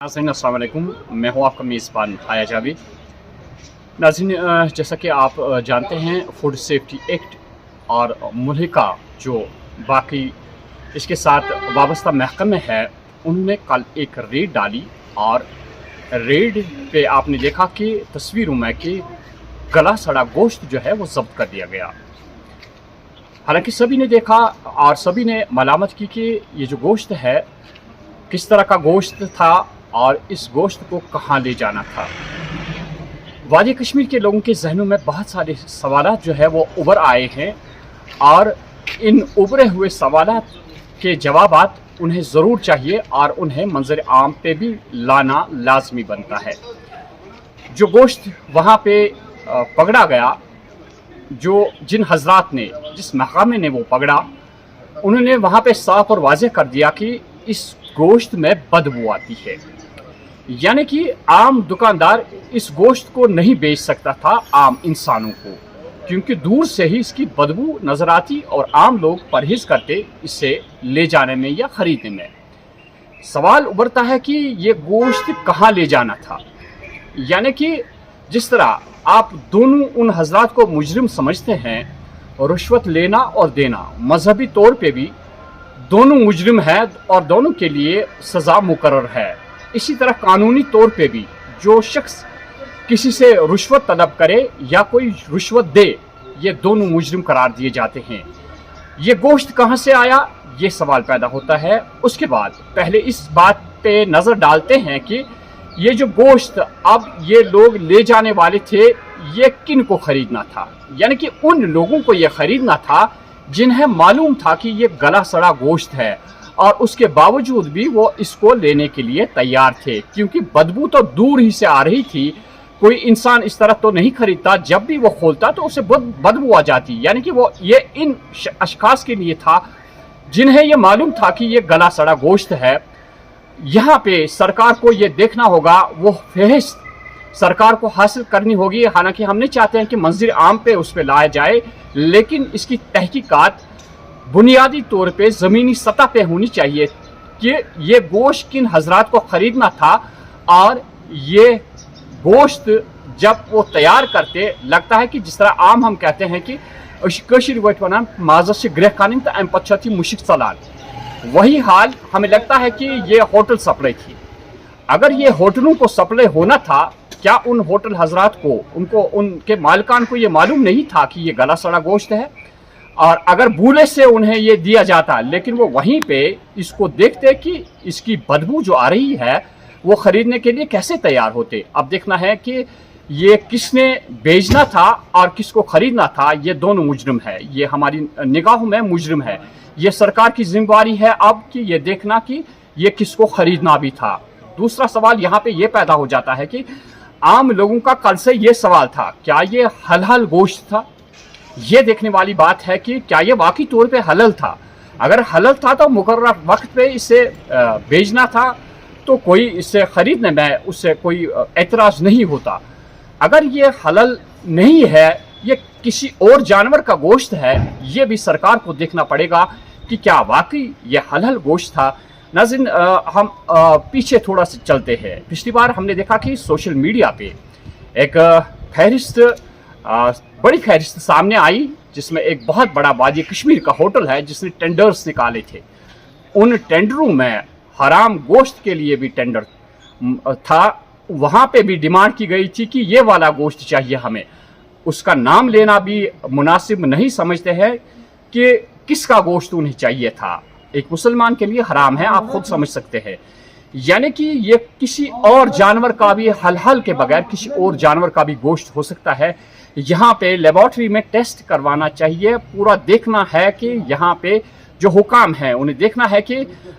नाज़रीन अस्सलाम वालेकुम, मैं हूँ आपका मेज़बान हाया जावेद। नाज़रीन, जैसा कि आप जानते हैं, फूड सेफ्टी एक्ट और मुल्हिका जो बाकी इसके साथ वाबस्ता महकमे है, उन्होंने कल एक रेड डाली और रेड पे आपने देखा कि तस्वीरों में कि गला सड़ा गोश्त जो है वो ज़ब्त कर दिया गया। हालांकि सभी ने देखा और सभी ने मलामत की कि ये जो गोश्त है किस तरह का गोश्त था और इस गोश्त को कहाँ ले जाना था। वादी कश्मीर के लोगों के जहनों में बहुत सारे सवालात जो है वो उभर आए हैं और इन उभरे हुए सवालात के जवाबात उन्हें ज़रूर चाहिए और उन्हें मंजर आम पे भी लाना लाजमी बनता है। जो गोश्त वहाँ पे पकड़ा गया, जिन हजरात ने, जिस महकमे ने वो पकड़ा, उन्होंने वहाँ पे साफ और वाज़ेह कर दिया कि इस गोश्त में बदबू आती है। यानी कि आम दुकानदार इस गोश्त को नहीं बेच सकता था आम इंसानों को, क्योंकि दूर से ही इसकी बदबू नजर आती और आम लोग परहेज करते इसे ले जाने में या खरीदने में। सवाल उभरता है कि ये गोश्त कहाँ ले जाना था। यानी कि जिस तरह आप दोनों उन हजरात को मुजरिम समझते हैं, रुश्वत लेना और देना मजहबी तौर पे भी दोनों मुजरिम हैं और दोनों के लिए सज़ा मुकर्रर है। इसी तरह कानूनी तौर पे भी जो शख्स किसी से रुश्वत तलब करे या कोई रुश्वत दे, ये दोनों मुजरिम करार दिए जाते हैं। ये गोश्त कहाँ से आया, ये सवाल पैदा होता है। उसके बाद पहले इस बात पे नज़र डालते हैं कि ये जो गोश्त अब ये लोग ले जाने वाले थे, ये किन को खरीदना था। यानी कि उन लोगों को ये खरीदना था जिन्हें मालूम था कि ये गला सड़ा गोश्त है और उसके बावजूद भी वो इसको लेने के लिए तैयार थे, क्योंकि बदबू तो दूर ही से आ रही थी। कोई इंसान इस तरह तो नहीं खरीदता, जब भी वो खोलता तो उसे बदबू आ जाती। यानी कि वो ये इन अशखास के लिए था जिन्हें ये मालूम था कि ये गला सड़ा गोश्त है। यहाँ पे सरकार को ये देखना होगा, वो फहरिस्त सरकार को हासिल करनी होगी। हालांकि हम नहीं चाहते हैं कि मंजर आम पे उस पर लाया जाए, लेकिन इसकी तहकीकात बुनियादी तौर पे ज़मीनी सतह पे होनी चाहिए कि ये गोश्त किन हजरात को ख़रीदना था। और ये गोश्त जब वो तैयार करते, लगता है कि जिस तरह आम हम कहते हैं कि माजा से ग्रह कानिंग तो पच्छी मुशिक सलाल, वही हाल हमें लगता है कि ये होटल सप्लाई थी। अगर ये होटलों को सप्लाई होना था, क्या उन होटल हजरात को, उनको, उनके मालिकान को ये मालूम नहीं था कि ये गला सड़ा गोश्त है? और अगर भूले से उन्हें ये दिया जाता, लेकिन वो वहीं पे इसको देखते कि इसकी बदबू जो आ रही है, वो खरीदने के लिए कैसे तैयार होते। अब देखना है कि ये किसने बेचना था और किसको खरीदना था। ये दोनों मुजरिम है, ये हमारी निगाहों में मुजरिम है। ये सरकार की जिम्मेवारी है अब कि ये देखना कि ये किसको खरीदना भी था। दूसरा सवाल यहाँ पे ये पैदा हो जाता है कि आम लोगों का कल से ये सवाल था, क्या ये हलाल गोश्त था? ये देखने वाली बात है कि क्या ये वाकई तौर पे हलाल था। अगर हलाल था तो मुकर्रर वक्त पे इसे बेचना था, तो कोई इसे खरीदने में उससे कोई एतराज़ नहीं होता। अगर ये हलाल नहीं है, ये किसी और जानवर का गोश्त है, ये भी सरकार को देखना पड़ेगा कि क्या वाकई ये हलाल गोश्त था। नाज़रीन, हम पीछे थोड़ा सा चलते हैं। पिछली बार हमने देखा कि सोशल मीडिया पे एक फहरिस्त, बड़ी फहरिस्त सामने आई, जिसमें एक बहुत बड़ा वादी कश्मीर का होटल है जिसने टेंडर्स निकाले थे। उन टेंडरों में हराम गोश्त के लिए भी टेंडर था। वहाँ पे भी डिमांड की गई थी कि ये वाला गोश्त चाहिए हमें। उसका नाम लेना भी मुनासिब नहीं समझते हैं कि किसका गोश्त उन्हें चाहिए था। एक मुसलमान के लिए हराम है, आप खुद समझ सकते हैं। यानी कि ये किसी और जानवर का भी, हल के बगैर किसी और जानवर का भी गोश्त हो सकता है। यहाँ पे लेबॉर्ट्री में टेस्ट करवाना चाहिए। पूरा देखना है कि यहाँ पे जो हुकाम है उन्हें देखना है कि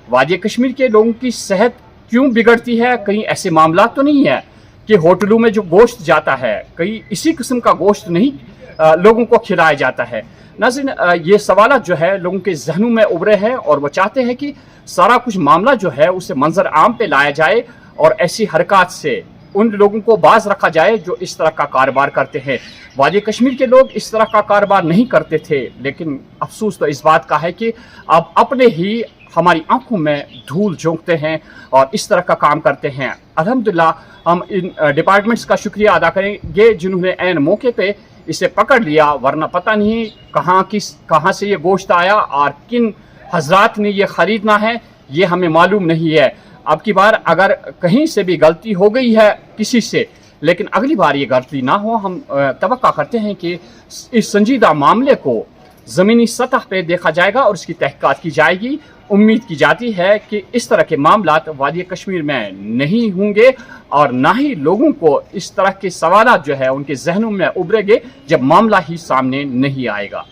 वादी कश्मीर के लोगों की सेहत क्यों बिगड़ती है। कहीं ऐसे मामला तो नहीं है कि होटलों में जो गोश्त जाता है, कहीं इसी किस्म का गोश्त नहीं लोगों को खिलाया जाता है। नाज़रीन, ये सवाल जो है लोगों के जहनों में उभरे हैं और वो चाहते हैं कि सारा कुछ मामला जो है उसे मंजर आम पे लाया जाए और ऐसी हरकत से उन लोगों को बाज रखा जाए जो इस तरह का कारोबार करते हैं। वादी कश्मीर के लोग इस तरह का कारोबार नहीं करते थे, लेकिन अफसोस तो इस बात का है कि अब अपने ही हमारी आंखों में धूल झोंकते हैं और इस तरह का काम करते हैं। अल्हम्दुलिल्लाह हम इन डिपार्टमेंट्स का शुक्रिया अदा करेंगे जिन्होंने ऐन मौके पे इसे पकड़ लिया, वरना पता नहीं कहाँ से ये गोश्त आया और किन हजरात ने ये ख़रीदना है, ये हमें मालूम नहीं है। अब की बार अगर कहीं से भी गलती हो गई है किसी से, लेकिन अगली बार ये गलती ना हो। हम तवक्का करते हैं कि इस संजीदा मामले को ज़मीनी सतह पे देखा जाएगा और इसकी तहक़ीक़ात की जाएगी। उम्मीद की जाती है कि इस तरह के मामलात वादी कश्मीर में नहीं होंगे और ना ही लोगों को इस तरह के सवालात जो है उनके जहनों में उभरेंगे जब मामला ही सामने नहीं आएगा।